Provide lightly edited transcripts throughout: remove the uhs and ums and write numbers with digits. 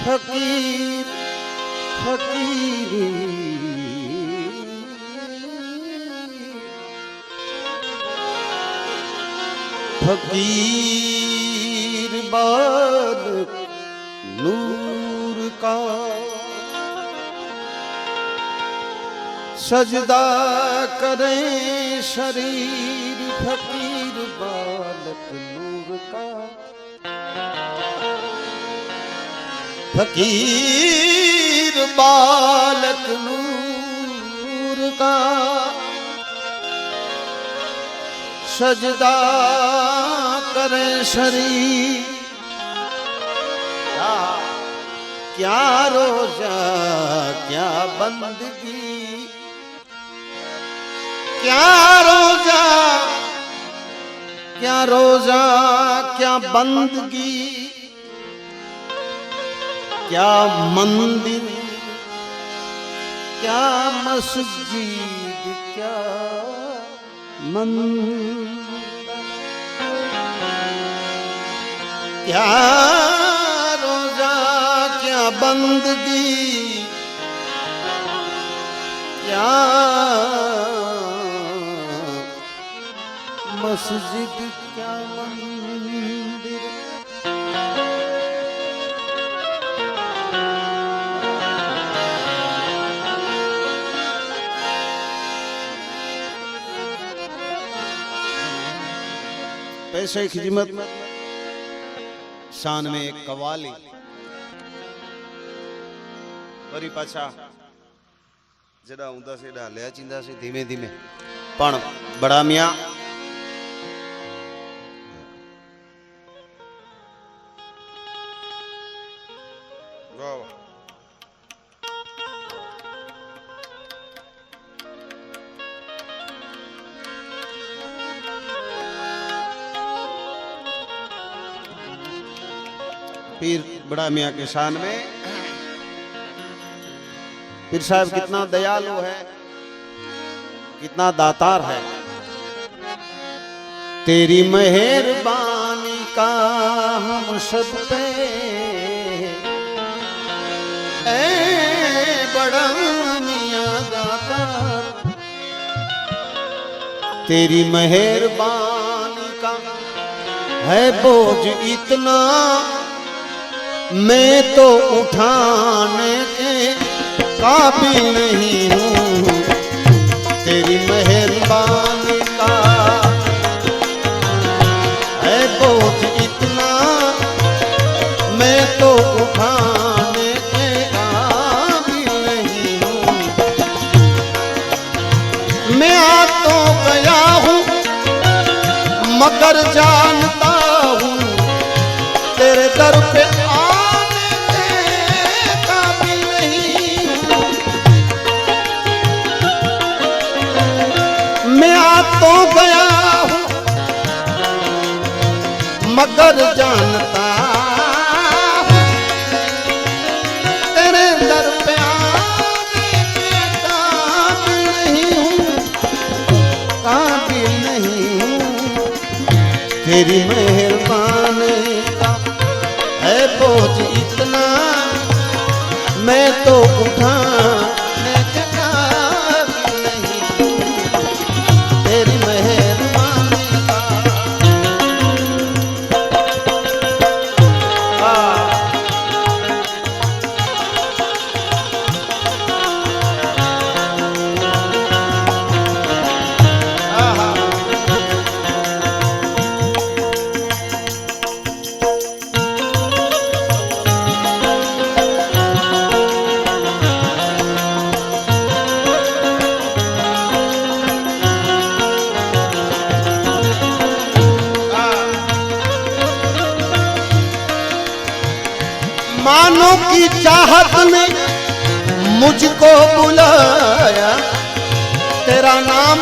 फकीर फकीरी फकीर बालक नूर का सजदा करें शरीर फकीर बालक नूर का फकीर बालक नूर का सजदा करें शरीर क्या रोजा क्या बंदगी क्या रोजा क्या बंदगी क्या मंदिर क्या मस्जिद क्या क्या रोजा क्या बंदगी क्या मस्जिद क्या मंदिर पैसे की कीमत शान में एक कवाली वरी पाछा जड़ा ऊंधा से डाल्या चिंदा से धीमे धीमे पण बड़ा मियाँ पीर बड़ा मियाँ के शान में पीर साहब कितना दयालु है कितना दातार है। तेरी मेहरबानी का हम सब पे ए बड़ा मियाँ दातार तेरी मेहरबानी का है बोझ इतना मैं तो उठाने के काबिल नहीं हूँ। तेरी मेहरबानी का है बोझ इतना मैं तो उठाने के काबिल नहीं हूँ। मैं आ तो गया हूँ मगर जानता हूँ तेरे दर पे तो गया हूँ मगर जानता हूँ तेरे दर पे आने के काबिल नहीं हूँ। तेरी मेहरबानी का है बोझ इतना मैं तो उठाने के काबिल नहीं हूँ। तेरी मेहरबानी का मानो की चाहत ने मुझको बुलाया तेरा नाम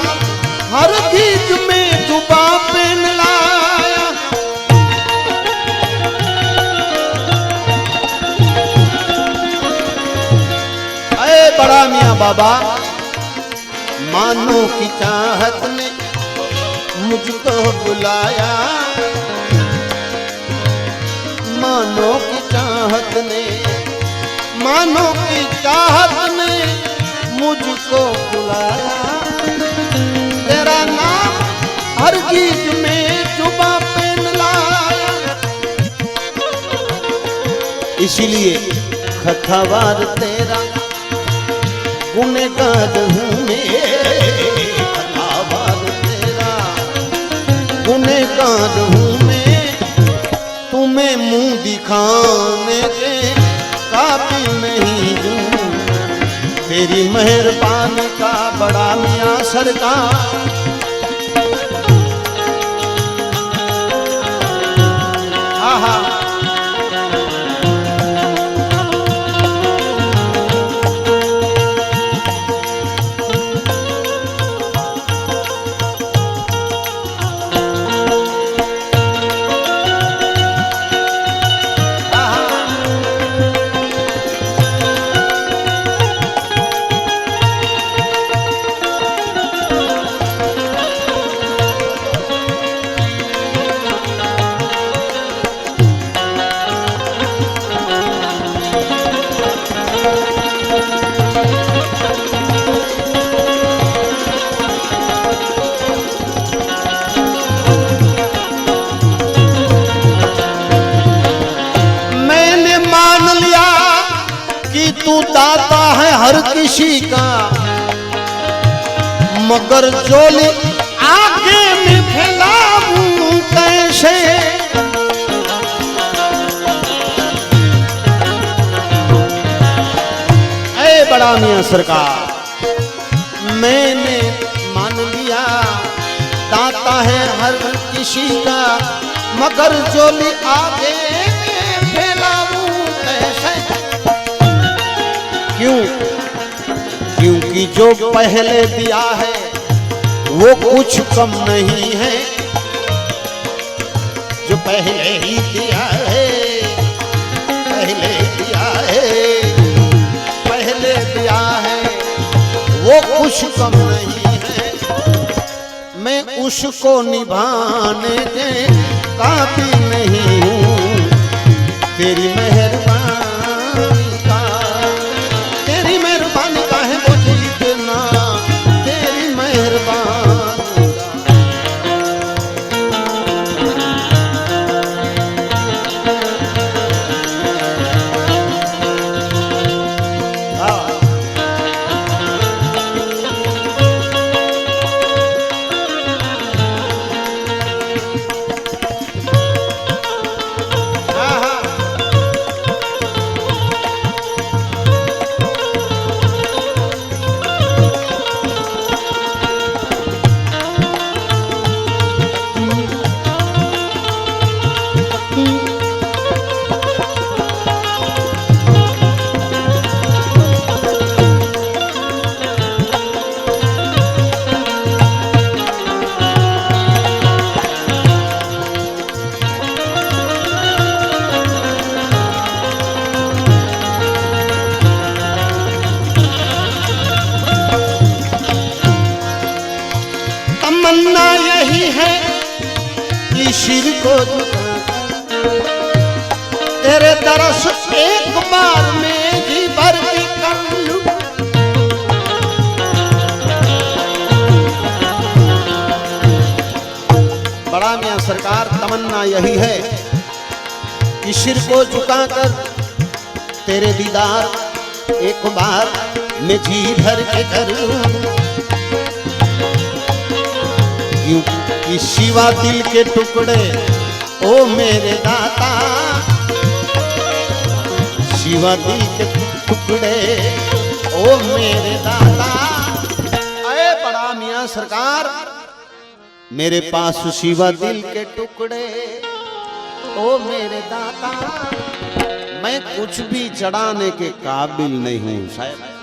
हर गीत में जुबां पे न लाया। अरे बड़ा मियाँ बाबा मानो की चाहत ने मुझको बुलाया मानो की चाहत ने मानो की चाहत ने मुझको बुलाया, तेरा नाम हर गीत में जुबां पे न लाया। इसीलिए खथावार तेरा गुनहगार हूँ मैं, खथावार तेरा गुनहगार हूँ मैं, तुम्हें मुंह दिखाने के काबिल नहीं हूँ। तेरी मेहरबानी का बड़ा मियां सरकार। आहा तू दाता है हर किसी का, मगर झोली आगे में फैलाऊं कैसे। ऐ बड़ा मियां सरकार, मैंने मान लिया दाता है हर किसी का, मगर झोली आगे में फैलाऊं कैसे। क्यों? क्योंकि जो पहले दिया है वो कुछ कम नहीं है, जो पहले ही दिया है, पहले दिया है, पहले दिया है वो कुछ कम नहीं है। मैं उसको निभाने के काबिल नहीं हूँ। तेरी मेहरबानी का, तेरी मेहरबानी का है मुझे इतना, तेरी मेहरबानी तमन्ना यही है कि सिर को तेरे दरस एक बार में जी भर के कर लूं। बड़ा मियां सरकार, तमन्ना यही है कि सिर को झुकाकर तेरे दीदार एक बार में जी भर के कर लूं। क्योंकि शिवा दिल के टुकड़े ओ मेरे दाता, शिवा दिल के टुकड़े ओ मेरे दाता। अरे बड़ा मियां सरकार, मेरे पास शिवा दिल के टुकड़े ओ मेरे दाता, मैं कुछ भी चढ़ाने के काबिल नहीं हूं साहब।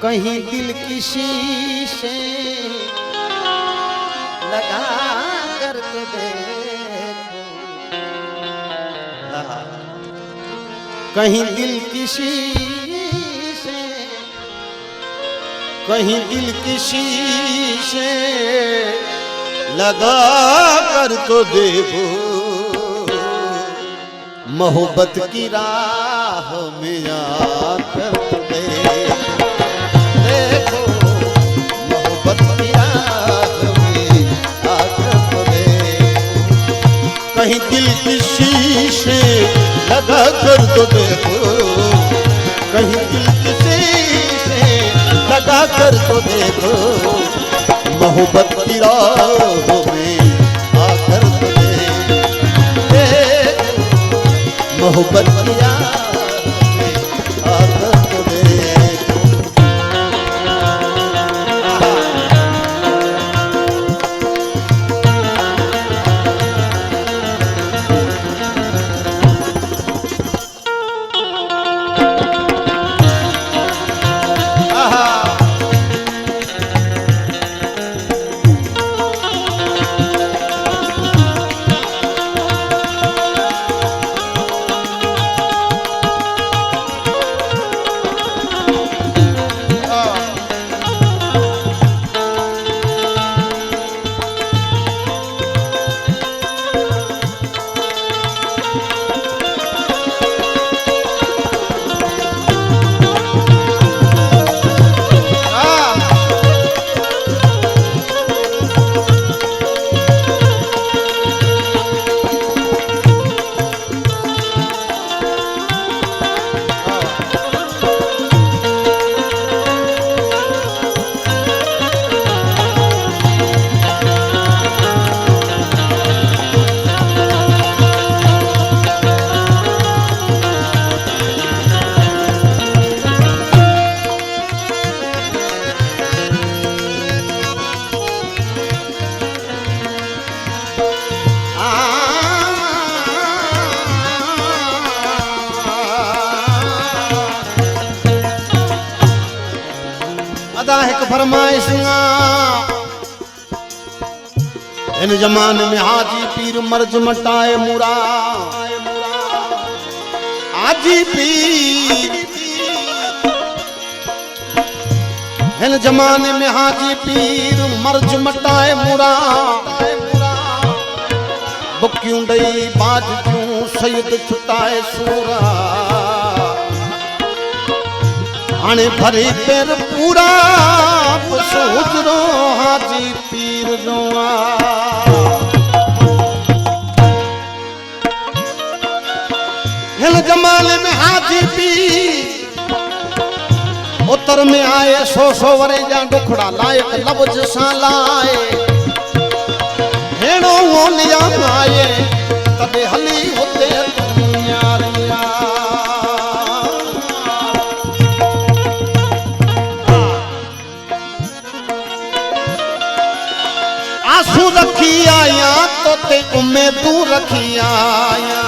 कहीं दिल किसी से लगा कर तो देखो, कहीं दिल किसी से, कहीं दिल किसी से लगा कर तो देखो, मोहब्बत की राह में आकर तो देखो, मोहब्बत की राह में आकर तो देखो, कहीं दिल की शीशे लगा कर तो देखो, कहीं दिल की शीशे लगा कर तो देखो, मोहब्बत की राह में आकर तो देखो, मोहब्बत की राह में आकर तो देखो। एक फरमाइशा इन जमाने में हाजी पीर मर्ज मटाए मुरा, हाजी पीर इन जमाने में हाजी पीर मर्ज मटाए मुरा, बुक्यूं डई बाज क्यों सैयद छुटाए सूरा, आने भरी पैर पूरा सोचरो हाजी पीर रोआ, हिल जमाने में हाजी पीर उतर में आए 100 वरे जा डुखड़ा लायक लफ्ज सा लाए, हेड़ो लिया आए तबे हली होते दुनिया आंसू रखी आया तो ते उम्मीदू रखी आया,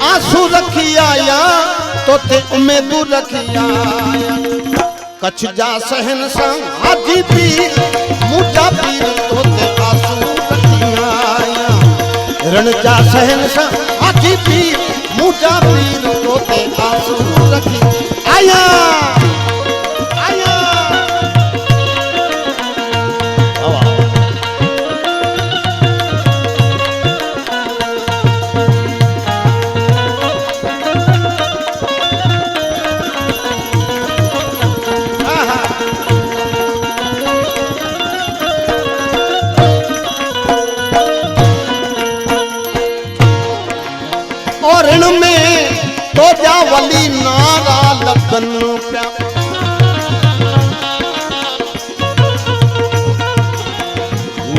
आंसू रखी आया तो ते उम्मीदू रखी आया, कच्छ जा सहन संग हाजी पीर मुझा पीर तो ते आंसू रखी आया, रण जा सहन संग हाजी पीर मुझा पीर तो ते आंसू रखी आया, आया और इन में तो जा वली नारा लगन प्या,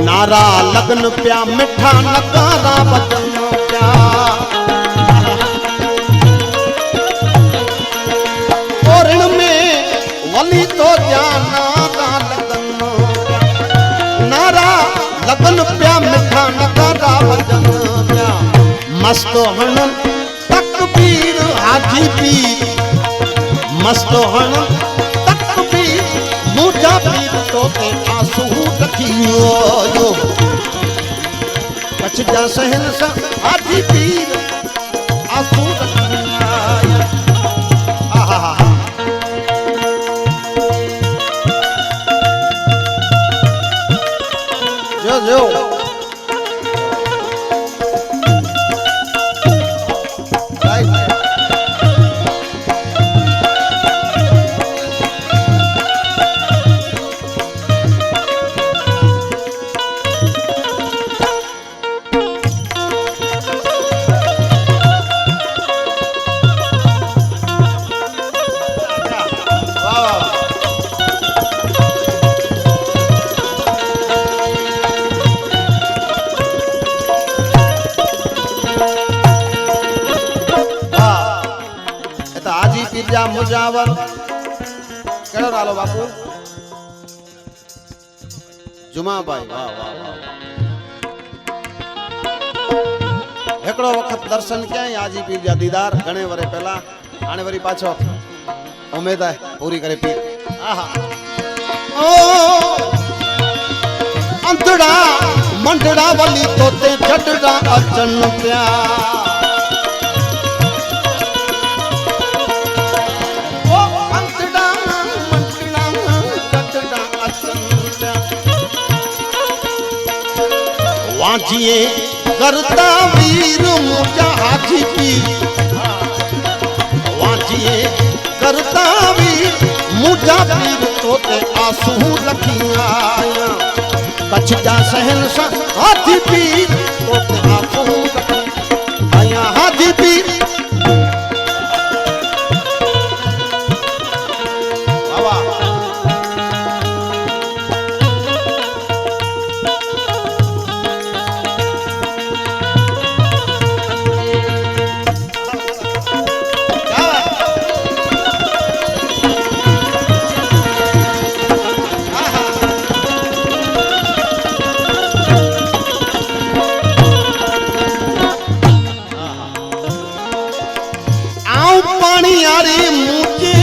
नारा लगन प्या मिठा नकारा बदन प्या, और इन में वली तो जा नारा लगन प्या, नारा लगन प्या मिठा नकारा बदन प्या, मस्त हण तकबीर हाजी पीर, मस्त हण तकबीर मुझा पीर तो ते आंसू रखियो, कच्छ जा सहन सा हाजी पीर आंसू रखियो, जो केड़ो नालो बापू? जुमा भाई, वाह वाह वाह। एकड़ो वक्त दर्शन क्या आजी पीर जा दीदार घणे वरे पहला आने वरी पाछो उम्मीद है पूरी करे पीर। आहा ओ अंतड़ा मंडड़ा वाली तोते जडड़ा अचन प्या ओ अंतड़ा मंडड़ा जडड़ा अचन प्या वाजिए करता वीर मुझा हाजी पीर वाजिए करता वीर मुझा पीर तोते आंसू लखिया कच्छ जा सहनशाह हाजी पीर तोते आंसू लखिया हाजी पीर बाबा यारी मुझे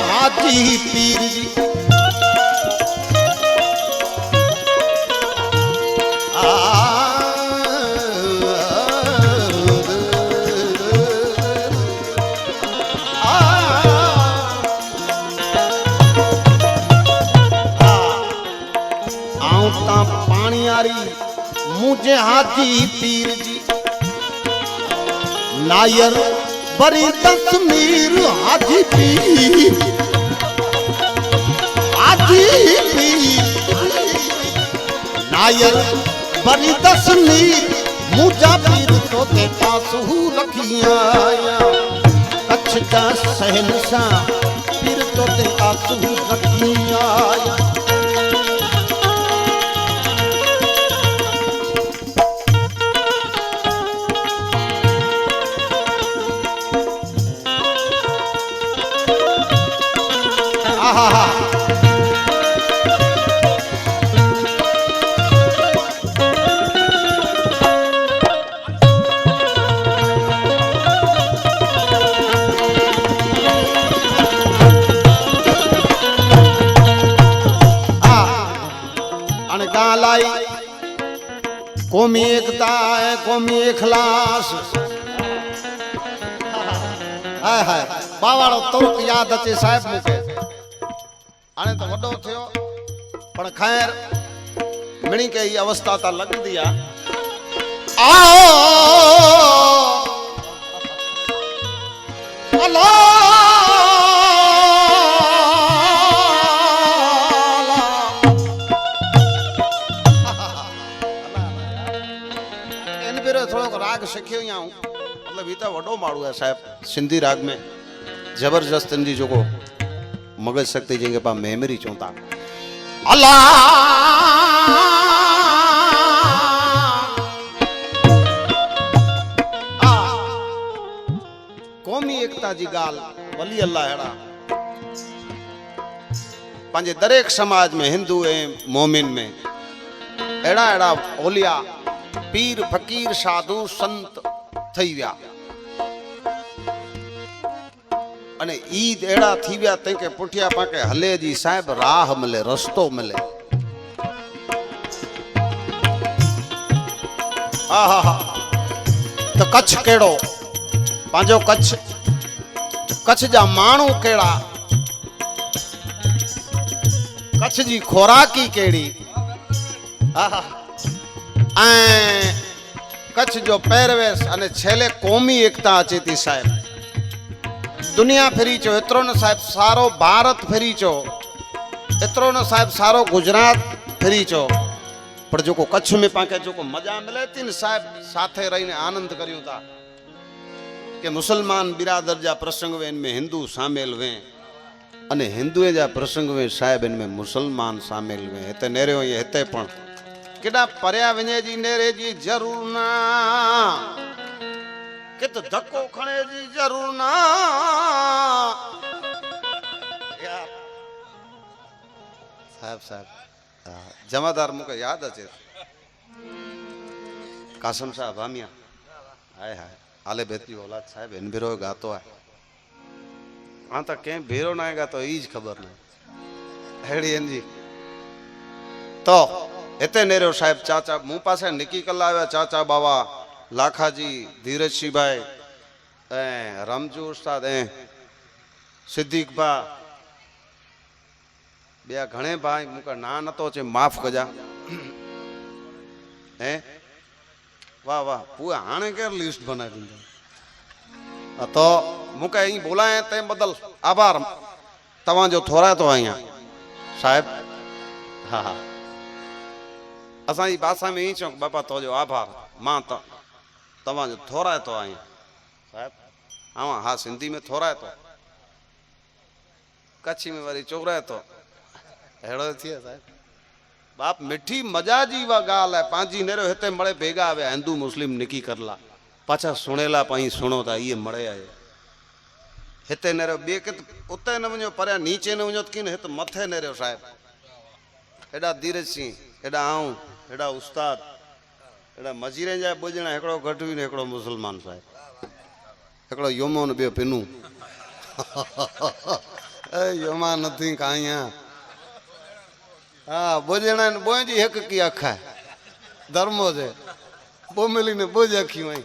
हाजी पीर जी आऊं पानी यारी मुझे हाजी पीर जी नायर बरी तस्मीर हाजी पीर हाजी पीर नायर बरी तस्मीर मुझा पीर तोते आंसू लखिया कच्छ जा सहनशाह पीर तोते आंसू लखिया कौमी एकता है कौमी इखलास हाय हाय बावाड़ो तुर्क याद अचे साहिब मुखे हाणे तो वडो थियो पण खैर मिणी के ई अवस्था ता लगदी आ अल्लाह राग सिखियो ही आऊं मतलब इतना वडो माड़ू है साहब सिंधी राग में जबरदस्त जी जो मगज शक्ति जिनके पास मेमोरी चौथा अल्लाह कौमी एकता जी गाल वली अल्लाह हेड़ा पंजे दरेक समाज में हिंदू ए मोमिन में एड़ा एड़ा ओलिया पीर फकीर साधु संत थई विया अने ईद एड़ा थी विया तंहिंखे पुठिया पाके हले जी साहिब राह मिले रस्तो मिले आहा तो कच्छ केड़ो पांजो कच्छ कच्छ जा माण्हू केड़ा कच्छ जी खोराकी केड़ी आहा कच्छ जो पैरवेस अने छेले कौमी एकता अचे थी साहिब दुनिया फिरी चो एतरो न साहिब सारो भारत फिरी चो एतरो न साहिब सारो गुजरात फिरी चो पर जो को कच्छ में पाके जो को मजा मिले थी न साहिब साथे रहीने आनंद करियो था कि मुसलमान बिरादर जा प्रसंग वे इनमें हिंदू शामिल वे अने हिंदू जा प्रसंग वे साहिब इनमें मुसलमान शामिल वे हिते नेरे ये हिते पण केड़ा परया वने जी नेरे जी जरूर ना कित धक्को खणे जी जरूर ना साहब साहब जमादार मुझे याद अचे कासम साहब भामिया हाय हाय आले बेतरी औलाद साहब इन भेरो गातो है हाँ तो कें भेरो ना गातो ईज खबर नहीं हेड़ी जी तो इतने नेरो साहब चाचा मुँह पासे निकी कला आया चाचा बाबा लाखाजी धीरज सी भाई रामजू उस्ताद सिद्दीक बा बिया घणे भाई मुका ना नतो चे माफ कजा हैं वाह वाह पूरा हाणे के लिस्ट बना दी तो मुका ई बोलाए ते बदल आभार तवा जो थोड़ा तो आया साहब हाँ हाँ असा ई भाषा में ही चौक बापा तो जो आभार मां तवा जो थोड़ा तो आया साहब हाँ हाँ सिंधी में थोड़ा तो कच्छी में वारी चोरा तो हेड़ो थी साहब बाप मिठी मजा जी वा गाल है पांजी नेरो हिते मड़े भेगा आवे हिंदू मुस्लिम निकी करला पाछा सुणेला पाई सुनो ता ये मड़े आए हिते नेरो बे के उते न वणो पर नीचे न वणो किन हित मथे नेरो साहब एडा धीरज सिंह एडा आऊं एडा उस्ताद एडा मजीरे जा बुजणा एकड़ो गठवी ने एकड़ो मुसलमान साहब एकड़ो योमो न बे पिनू ए योमा नथी काया हाँ बुझना बोझी एक की अख है धर्मो से बोमिली ने बोझ अखी वही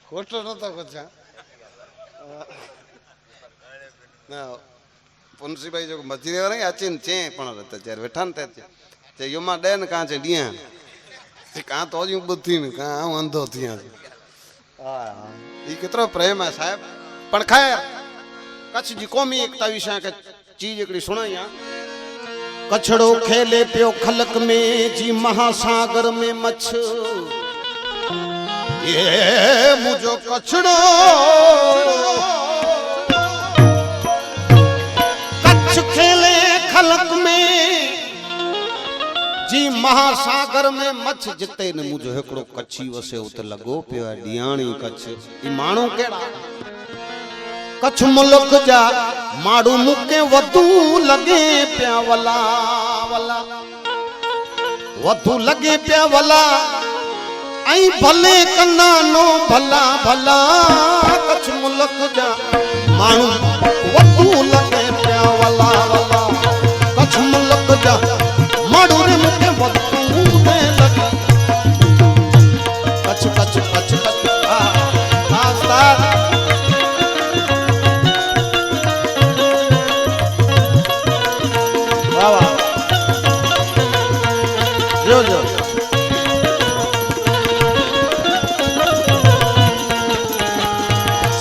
खोटो न तो कुछ ना पुनसी भाई जो मजीरे वाले अचिन चे पण रहता चार वेठन ते चे योमा डेन कहां चे दिया चे कहां तो जी बुद्धि ने कहां आऊं अंधो थिया हां ये कितरो प्रेम है साहब पण खैर कच्छ जी कौमी एकता विषय के चीज एकड़ी सुनाया कछड़ो खेले पियो खलक में जी महासागर में मच्छ ये मुझो कछड़ो कच्छ खेले खलक में जी महासागर में मच्छ जिते न मुझो एकड़ो कच्छी वसे उत लगो पियो डियाणी कच्छ ई माणो केड़ा कच्छ मुल्क जा माड़ू मुके वधू लगे पिया वला वला वधू लगे पिया वला आई भले कन्ना नो भला भला कच्छ मुल्क जा माड़ू वधू लगे पिया वला वला कच्छ मुल्क जा माड़ू रे मुके वधू ने लगे कच्छ कच्छ कच्छ कच्छ आस्तार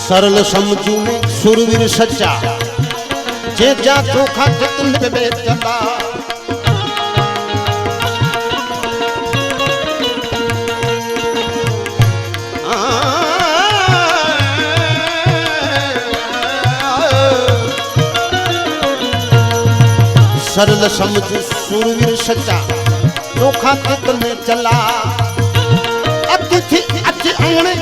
सरल समझू में सुरवीर सच्चा जे जा चोखा जतन पे बेचला सरल समझू सुरवीर सच्चा चोखा जतन में चला अतिथि अच आंगणे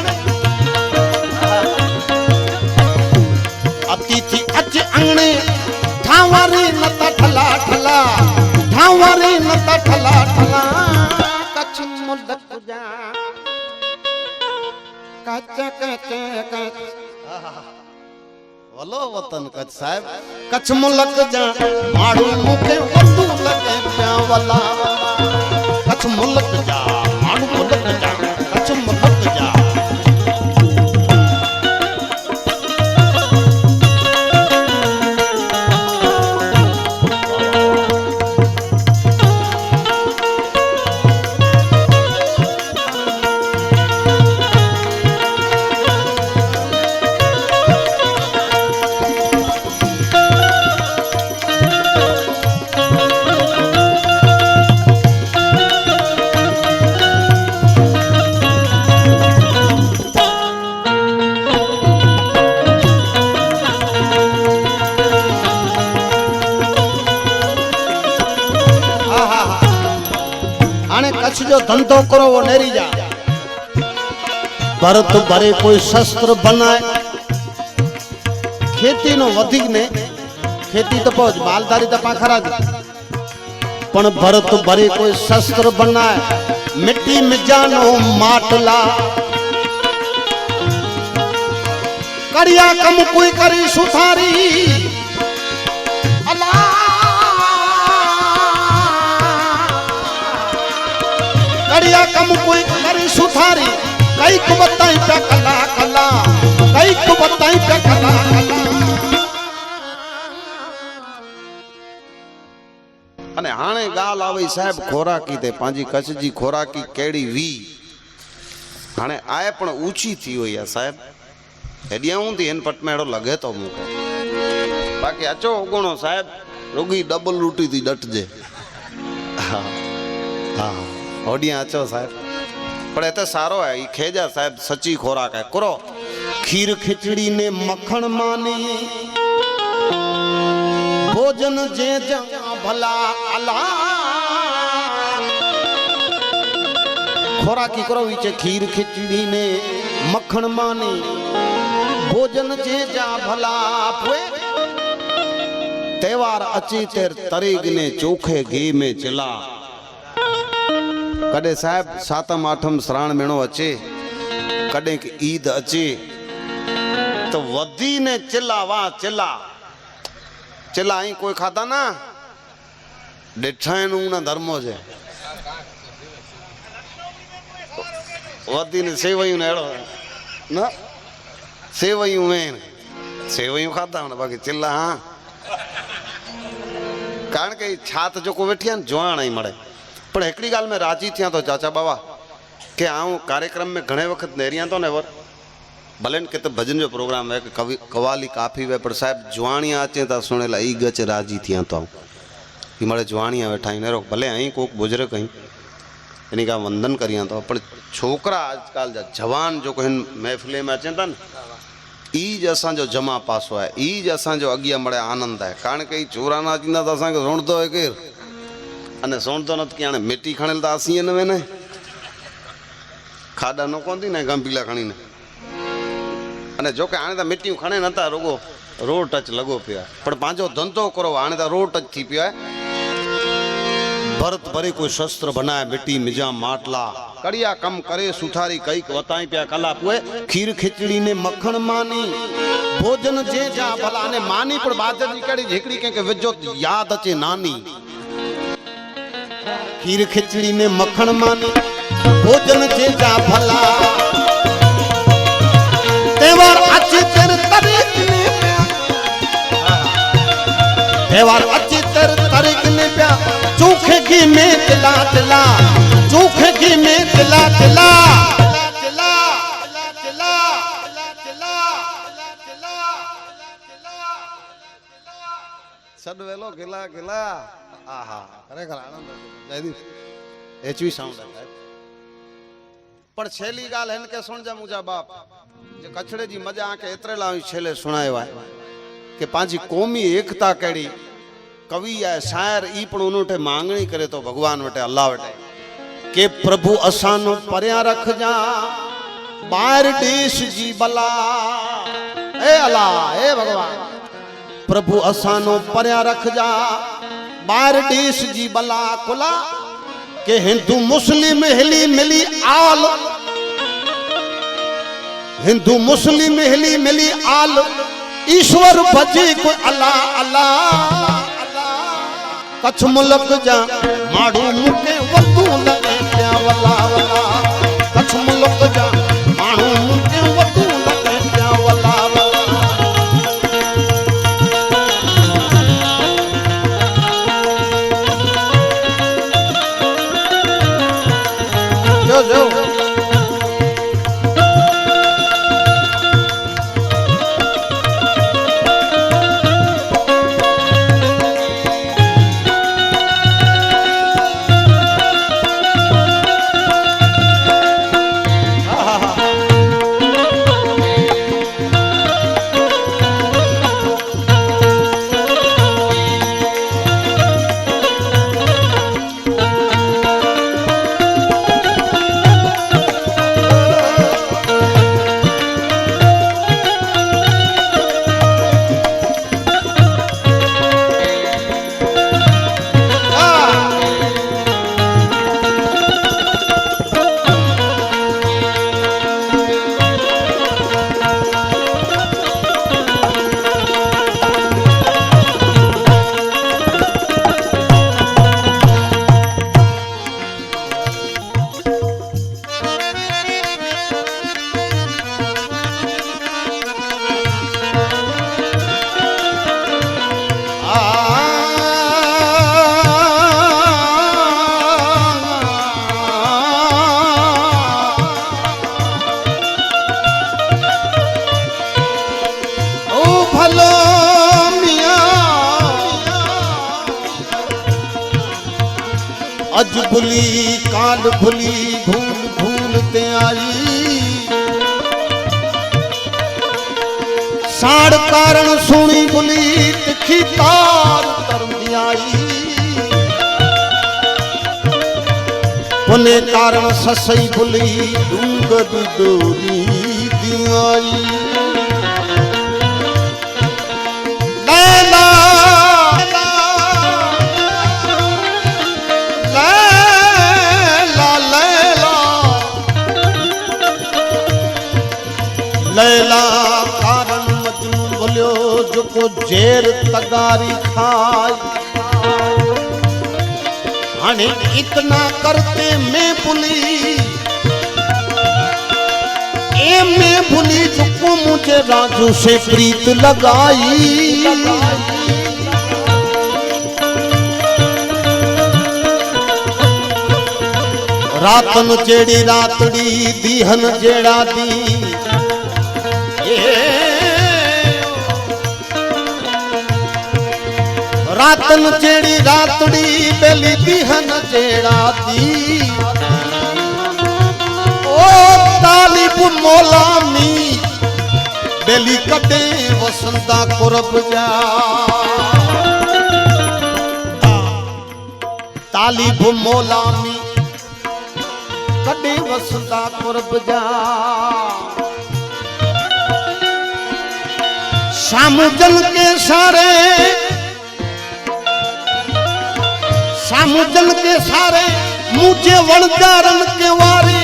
अतिथि अच अंगणे ठावारे नता ठला ठला ठावारे नता ठला ठला कच्छ मुल्क जा कच्छ कच्छ कच्छ वलो वतन कच्छ साहब कच्छ मुल्क जा माड़ू मुके वधू लगे पिया वला कच्छ मुल्क जा माड़ू मुल्क जा कच्छ मुल्क जा कच्छ जो धंधो करो वो नेरी जा भरत भरे कोई शस्त्र बनाए खेती नो वधिक ने खेती तो पहुंच मालदारी तो पाखरा दी पण भरत भरे कोई शस्त्र बनाए मिट्टी में जानो माटला करिया कम कोई करी सुथारी अल्लाह करिया कम कोई करी सुथारी कई को बताई पे कला कला कई को बताई पे कला कला अने हाणे गाल आवे साहब खोराकी ते पांजी कच्छ जी खोराकी केड़ी वी हाणे आए पण ऊंची थी हुई है साहब हेडिया हूंदी इन पट में एड़ो लगे तो मूंखे बाकी अचो उगणो साहब रुगी डबल रोटी थी डटजे हाँ हाँ ओडिया अचो साहब पर एते सारो है ई खेजा साहब सच्ची खोराक है करो खीर खिचड़ी ने मक्खन मानी भोजन जे जा भला अल्लाह खोराकी करो विचे खीर खिचड़ी ने मक्खन मानी भोजन जे जा भला पुए त्योहार अची तेर तरीग ने चोखे घी में चिला कदे साहब सातम आठम श्रावण महीनो अचे कदे की ईद अचे तो वधी ने चिला वाह चिला चिला आई कोई खाता ना डिठाइन ना धर्मो जे वधी ने सेवयूं ने एड़ो ना सेवयूं में सेवयूं खाता ना बाकी चिल्ला हाँ कारण के छात जो को वेठी न जोण ही मळे पण एकड़ी गाल में राजी थिया तो चाचा बाबा के आऊं कार्यक्रम में घणे वक्त नेरिया तो ने वर भले के तो भजन जो प्रोग्राम है कि कवि कवाली काफी वे पर साहब जुआणिया अचे ता सुनेला ई गच राजी थिया तो कि मळे जुआणिया वेठा ही नेरो भले आई कोक बुजुर्ग कहीं इन्हीं का वंदन करिया तो पर छोकरा आजकल जा जवान जो कहिन महफिले में अचे ता न ईज असां जो जमा पासो है ईज असां जो अगिया मळे आनंद है कारण के चोरा ना थींदा तो असां के रोणदो है केर अने सोणदो न कि हाणे मिट्टी खणेल ता असीं न वेने खाडा न कोंदी ने गंभीला खणी ने अने जो के हाणे तो मिट्टियों खणे नता रुगो रोड टच लगो पिया पर पांचो धंधो करो हाणे तो रोड टच थी पिया भरत भरे कोई शस्त्र बनाए मिट्टी मिजा माटला कड़िया कम करे सुथारी कई वताई पिया कला पुए खीर खिचड़ी ने मक्खन मानी भोजन जे जा भला ने मानी पर बात जी कड़ी झिकड़ी के विजो याद अचे नानी खीर खिचड़ी ने मक्खन मानी भोजन जे जा भला त्योहार अच्छी तेरे तरीक ने त्योहार अच्छी तेरे तरीक ने प्या चूखे घी में तिला तिला चूखे घी में तिला तिला तिला तिला तिला सद वेलो गिला गिला आहा खरेखर आनंद जयदीप एचवी साउंड है पर छेली गाल हन के सुन जा मुजा बाप जे कछड़े जी मजा आके एतरे लावी छेले सुनायो है कि पांजी कौमी एकता केड़ी कवि है शायर ई पण उनोटे मांगणी करे तो भगवान वटे अल्लाह वटे के प्रभु असानो परया रख जा बाहर देश जी बला ए अल्लाह ए भगवान प्रभु असानो परया रख जा बाहर देश जी बला कुला के हिंदू मुस्लिम हिली मिली आल हिंदू मुस्लिम हिली मिली आल ईश्वर भजे को अल्लाह अल्लाह कच्छ मुल्क जा माड़ू मुके वतू लगे क्या वला वला कच्छ मुल्क जा माड़ू मुके वतू लगे क्या वला वला जो जो अज भुली काल भुली भूल भूल ते आई साड़ कारण सुनी भुली तिखी तार तरम आई पुने कारण ससई भुली डूंगर डोरी दियाई लैला लैला कारण मजनू बोलियो जो को जेर तगारी खाई हने इतना करते मैं भूली ए मैं भूली जो को मुझे राजू से प्रीत लगाई रातन जेड़ी रातड़ी दीहन जेड़ा दी रातन जेड़ी रातड़ी बेली दीहन जेड़ा दी ओ तालिब मौलामी बेली कटे वसंता कुरब जा तालिब मौलामी कटे वसंता कुरब जा सामुजन के सारे सामुजन के सारे मुझे वणजारन के वारे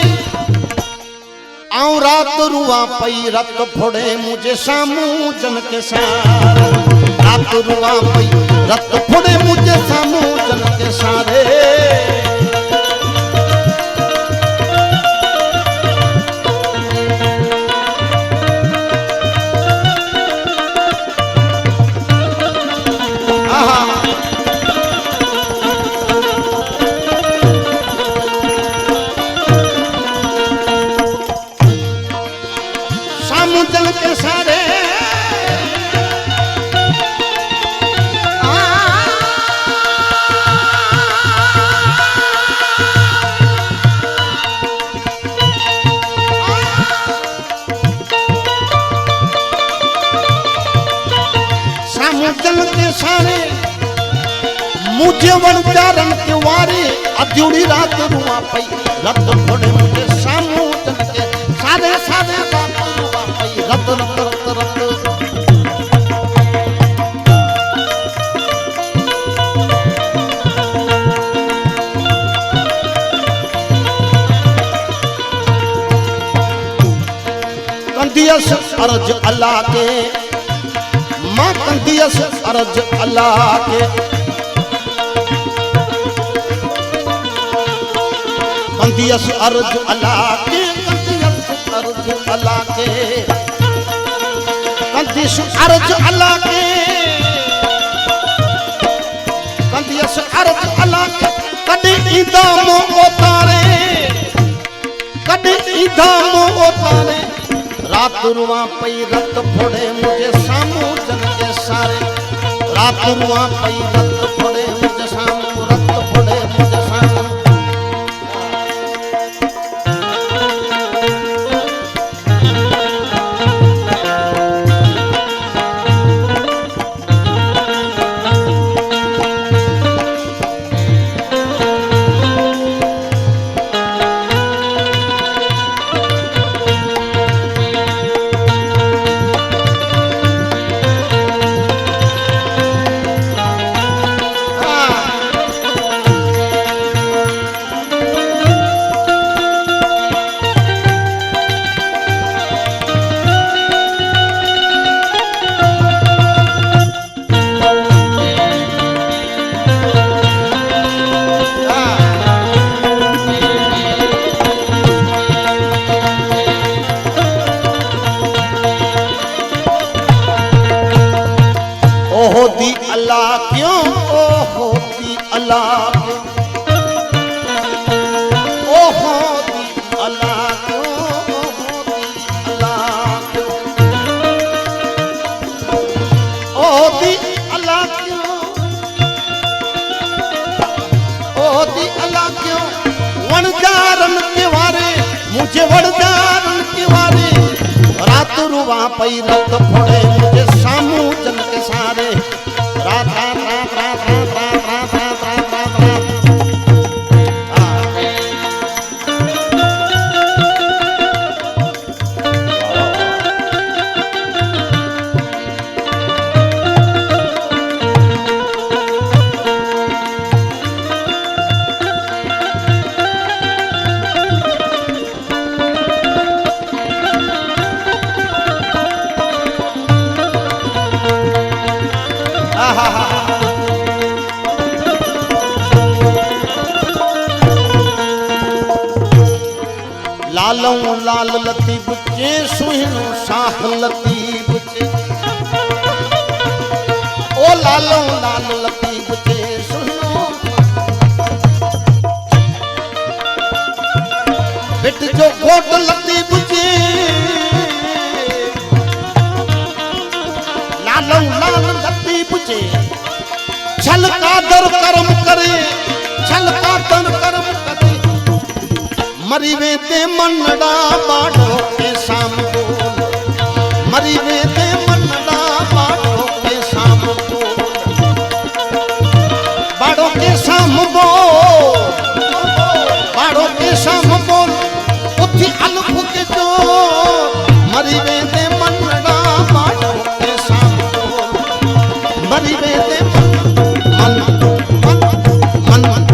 आऊं रात रुआ पई रत फोड़े मुझे सामुजन के सारे रात रुआ पई रत फोड़े मुझे सामुजन के सारे सामुजन के सारे सामुजन के सारे मुझे वणजारन के वारे अधूरी रात रुआ पई रत फोड़े मुझे सामुजन के सारे सारे रात रुआ पई रत रत रत रत कंदियस अर्ज अल्लाह के मां कंदियस अर्ज अल्लाह के कंदियस अर्ज अल्लाह के कंदियस अर्ज अल्लाह के कंदियस अर्ज अल्लाह के कंदियस अर्ज अल्लाह के कदे इदाम उतारे कदे इदाम उतारे रात रुआ पई रत फोड़े मुझे सामुजन के सारे रात रुआ पई रत फोड़े मुझे सामू रत फोड़े मुझे सामू होती अल्लाह क्यों ओ होती अल्लाह क्यों ओ होती अल्लाह क्यों ओ होती अल्लाह क्यों ओ होती अल्लाह क्यों ओ होती अल्लाह क्यों वणजारन के वारे मुझे वणजारन के वारे रात रुवा पई रत फोड़े मुझे सामू जन के सारे रात रात रात रात रात रात रात रात रात रात लालों लाल लतीब चे सुहिनो शाह लतीब चे ओ लालों लाल लतीब चे सुहिनो बिट जो गोट लतीब चे लालों लाल लतीब चे छल का दर कर्म करे छल का दर कर्म करे मरी वेते मनड़ा बाड़ो के शाम बोल मरी वेते मनड़ा बाड़ो के शाम बोल बाड़ो के शाम बोल बाड़ो के शाम बोल उठी अलफ के जो मरी वेते मनड़ा बाड़ो के शाम बोल मरी वेते मन मन मन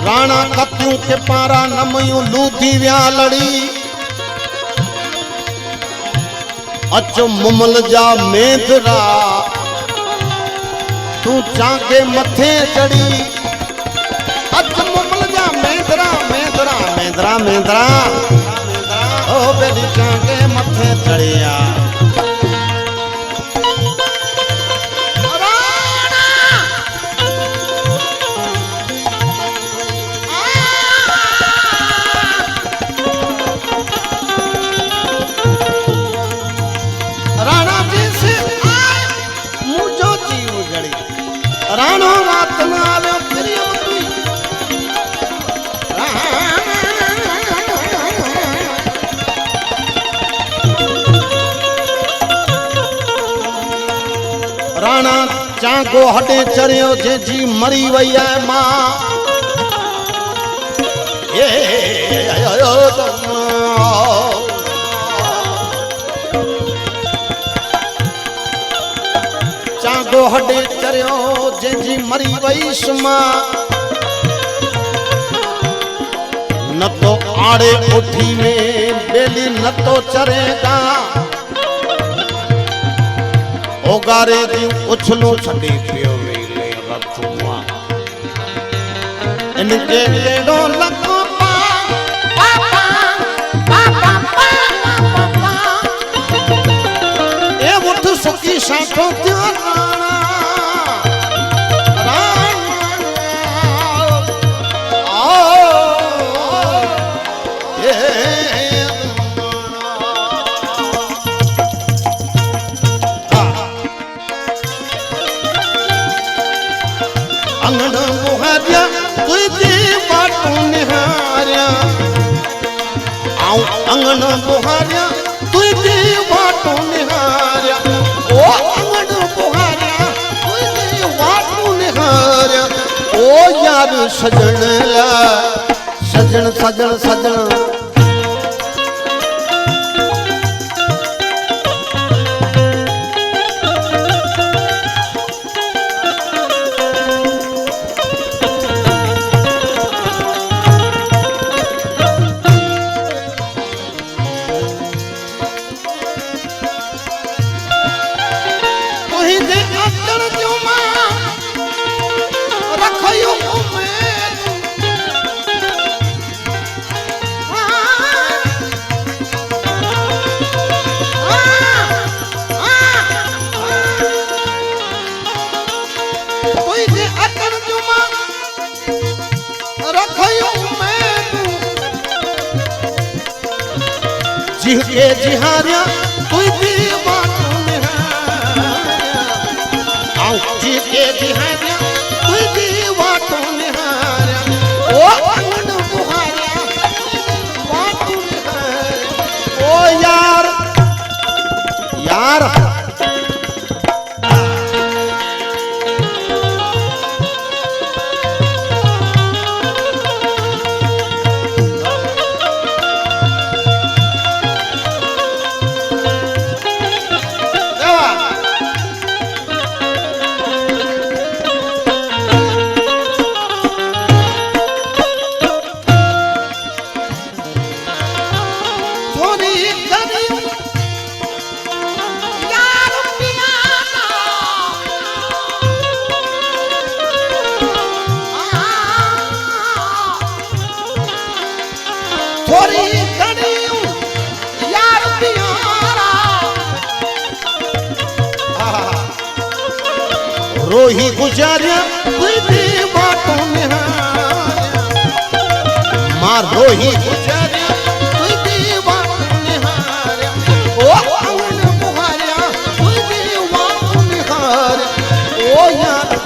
राणा कत्यूं के पारा नमयूं लूधी व्या लड़ी अच मुमल जा मेंदरा तू चाके मथे चढ़ी अच मुमल जा मेंदरा मेंदरा मेंदरा मेंदरा ओ बेली चाके मथे चढ़िया राणो रात न आव्यो प्रियम तुई राणा चांगो हडे चरियो जे जी मरी वई है मां ए दोहड़े चरियो जंहिंजी मरी वई सुमा न तो आड़े उठी में बेली न तो चरेगा ओगारे जी उछलो छड़ी पियो वेले रतुआ इनके केड़ो लको ए उठ सुकी साठो त्याना अंगण बुहारिया तुझी बाटू निहारिया आऊं अंगण बुहारिया तुझी बाटू निहारिया ओ अंगण बुहारिया तुझी बाटू निहारिया ओ यार सजन ला सजन सजन सजन जिहके जिहारिया तुझी बाटू निहारिया आऊं जिहके जिहारिया तुझी बाटू निहारिया ओ अंगण बुहारिया बाटू निहारिया ओ यार यार रोही गुजारिया तुझी बाटू निहारिया मां रोही गुजारिया तुझी बाटू निहारिया ओ अंगण बुहारिया तुझी बाटू निहारिया ओ यार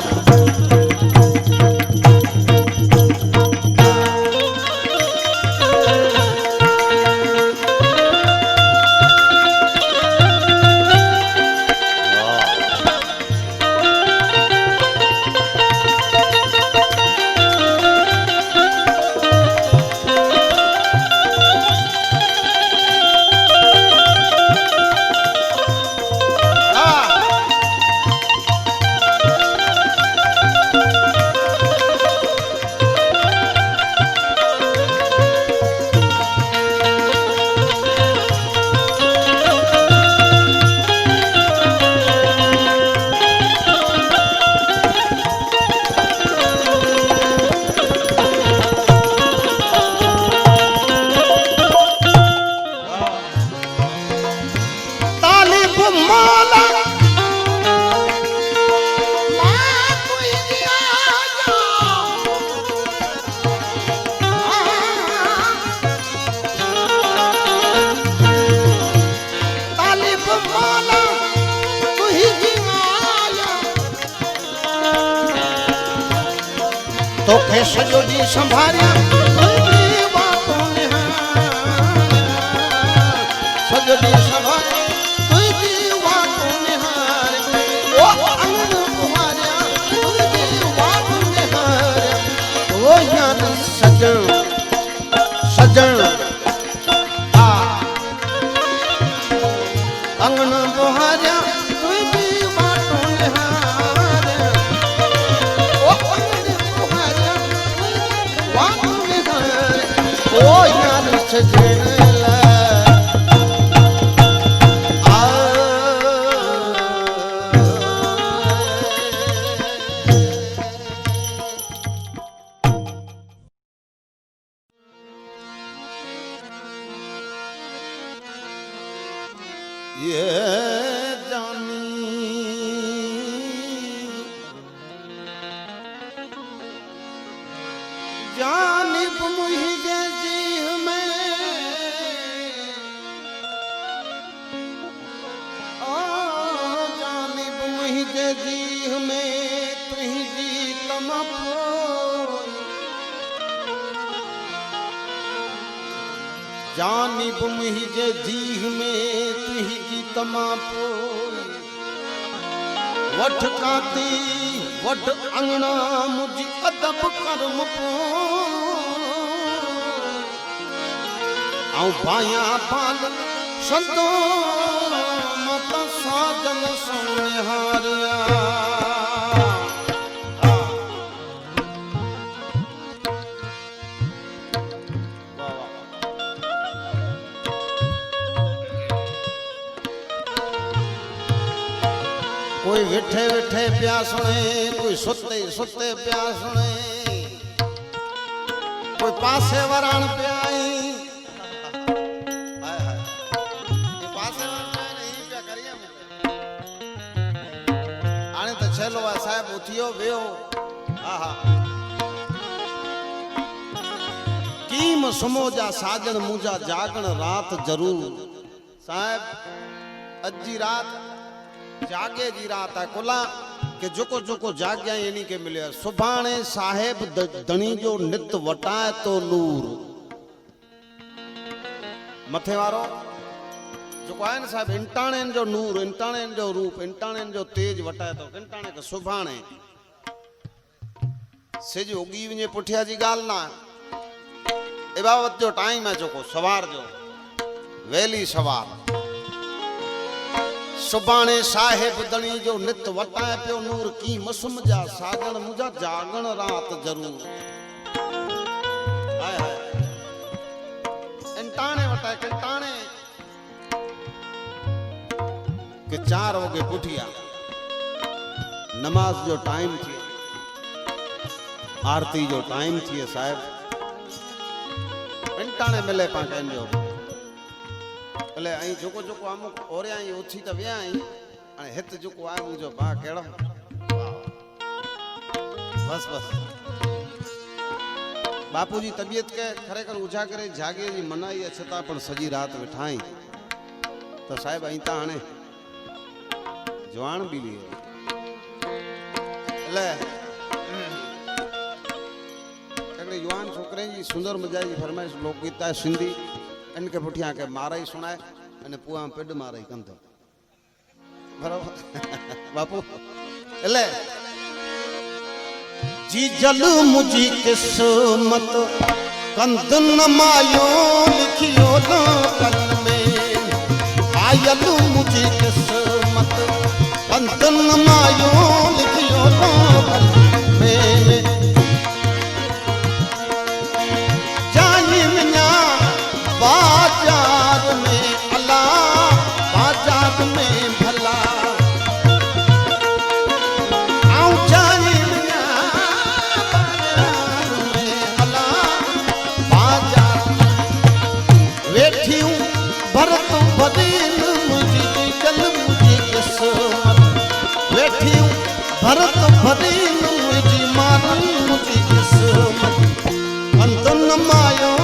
तो खे सजो जी संभारिया तुझी बाटू निहारिया सजो जी संभारिया तुझी बाटू निहारिया ओ अंगण बुहारिया तुझी बाटू निहारिया ओ यार सजन सजन आ अंगण बुहारिया तुझी बाटू निहारिया सजण ये जानी जानिब मुझे जी में जानिब मुझे जी में तुही जी तमको जानिब मुझे जी में तुही जी तमापो वठ काती वठ अंगना मुझी अदब कर्म पो आऊं पाया पाल संतो मत साजन सोने हारिया कोई विठे विठे प्या सुने कोई सुते सुते प्या सुने कोई पासे वरान प्या आई हाय हाय ये पासे वरान प्या नहीं प्या करिया आने तो छेलो आ साहब उठियो बेओ आहा कीम समोजा साजन मुजा जागण रात जरूर साहब अजी रात जागे जी रात है कुला के जोको जोको जाग्या यानी के मिले सुभाणे साहेब धनी जो नित वटाए तो नूर मथे वारो जो है ना साहब इंटाणे जो नूर इंटाणे जो रूप इंटाणे जो तेज वटाए तो इंटाणे के सुभाणे सिज उगी वने पुठिया जी गाल ना ए बाबत जो टाइम है जोको सवार जो वेली सवार सुबाणे साहेब दणी जो नित वटाए पियो नूर की मसुम जा सागण मुझा जागण रात जरूर हाय हाय इंटाणे वटाए कंटाणे के 4 वगे पुठिया नमाज जो टाइम थी आरती जो टाइम थी साहेब इंटाणे मिले पाकन जो भले आई जोको जोको अमुक ओरे आई ओछी त व्या आई अने हित जोको आ मुजो बा केड़ो बस बस बापूजी तबियत के खरेखर उजागरे जागे जी मनाई छता पण सजी रात वेठाई तो साहेब आई ता हाणे जवान भी लिए ले एकड़े जवान छोकरे जी सुंदर मजा जी फरमाइश लोकगीत है सिंधी इनके पुठिया के मारा ही सुनाए अने पुआ पेड मारा ही कंदो बराबर बापू ले जी जल मुझी किस्मत कंद न मायो लिखियो न कल में आयल मुझी किस्मत कंद न मायो लिखियो न कल में बाजार में अला बाजार में भला आऊं जानी बाजार में अला बाजार वेठी हूँ भरत भदीन मुझी जल मुझी किस्मत वेठी हूँ भरत भदीन मुझी मारू मुझी किस्मत अंतन मायो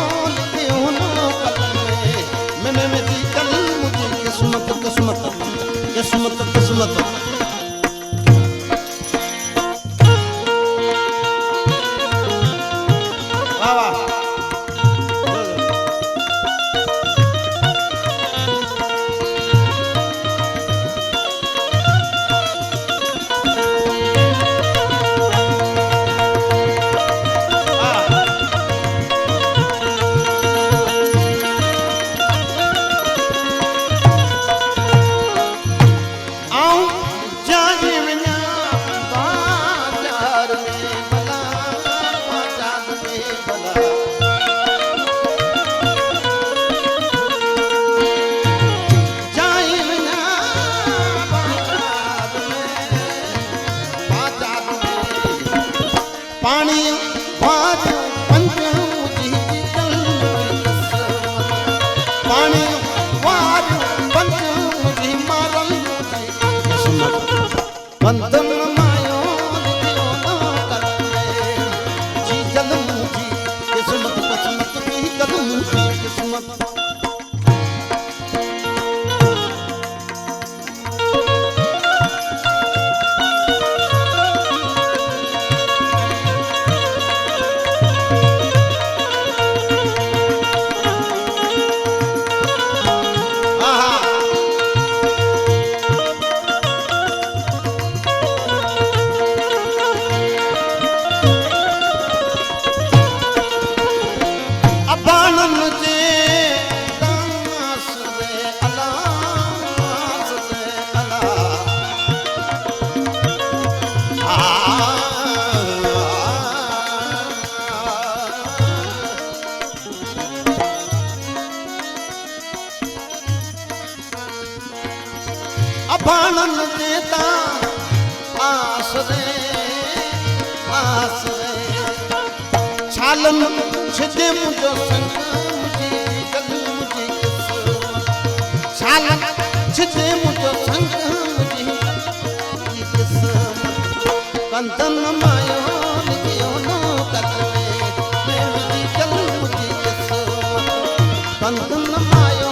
किस्मत किस्मत किस्मत किस्मत वाह वाह पानी वारियो पंजो जी पानी वारियो पंजो जी मारल किस्मत बंधन मायो लिखियो ना करवे जी जन्म जी किस्मत किस्मत की कदम की किस्मत बाणन देता आस रे छालन छिदे मुझो संग मुझी गल मुझी किस्मत छालन छिदे मुझो संग मुझी किस्मत कंदन मायो लिखियो नो करवे मेरी गल मुझी किस्मत कंदन मायो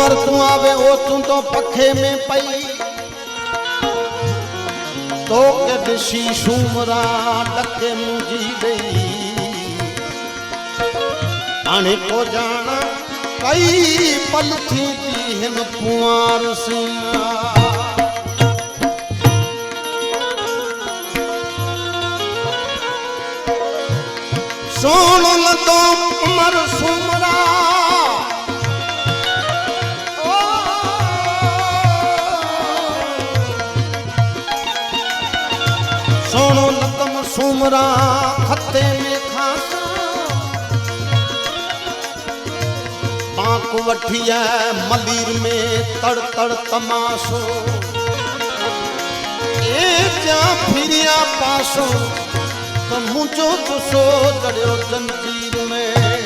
उमर तू आवे ओ तू तो पखे में पई तो के दिशी सुमरा डके मुझी गई आने को जाना कई पल थी हिन पुआर सिंह सोन लतो उमर सुमरा सोनो लतम सुमरा खत्ते में खासा पाक वठिया मलिर में तड़ तड़ तमाशो ए जा फिरिया पासो तो मुझो गुस्सो जड़ियो जंजीर में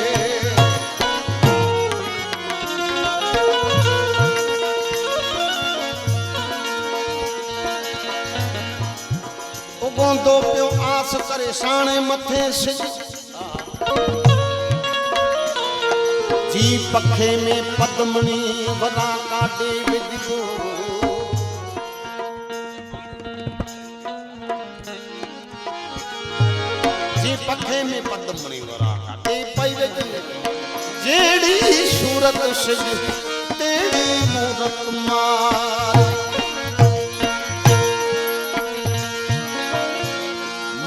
उगोंदो पियो आस करे साणे मथे सिज जी पखे में पद्मणी वदा काटे विजो पखे में पद्मणी वरा काटे पई जेड़ी सूरत सिज तेड़ी मूरत मार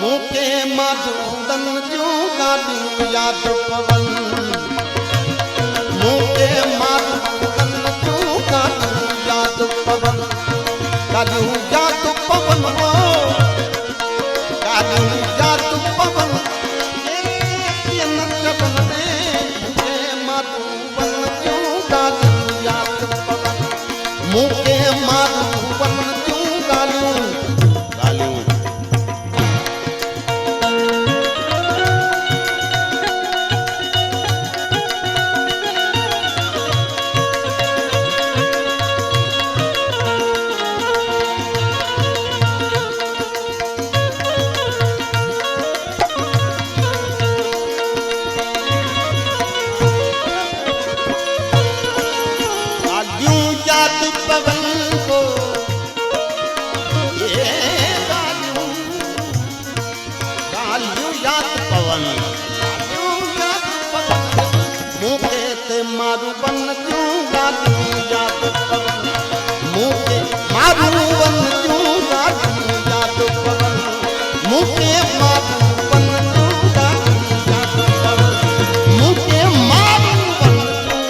मुके मधुदन जो गाड़ी याद पवन मुके मधुदन जो गाड़ी याद पवन गाड़ी याद पवन हो गाड़ी याद पवन मुके माधुवन क्यों गालूं गालूं पवन को ये गालियों याद पवन मुके ते मारू बन क्यों गालियों याद पवन मुके मारू बन क्यों गालियों याद पवन मुके मारू बन क्यों गालियों याद पवन मुके मारू बन क्यों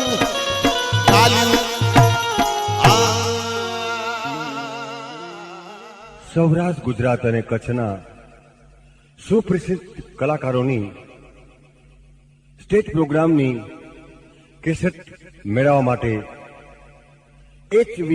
गालियों સૌરાષ્ટ્ર ગુજરાત અને કચ્છના સુપ્રસિદ્ધ કલાકારોની સ્ટેજ પ્રોગ્રામની કેસેટ મેળવવા માટે HV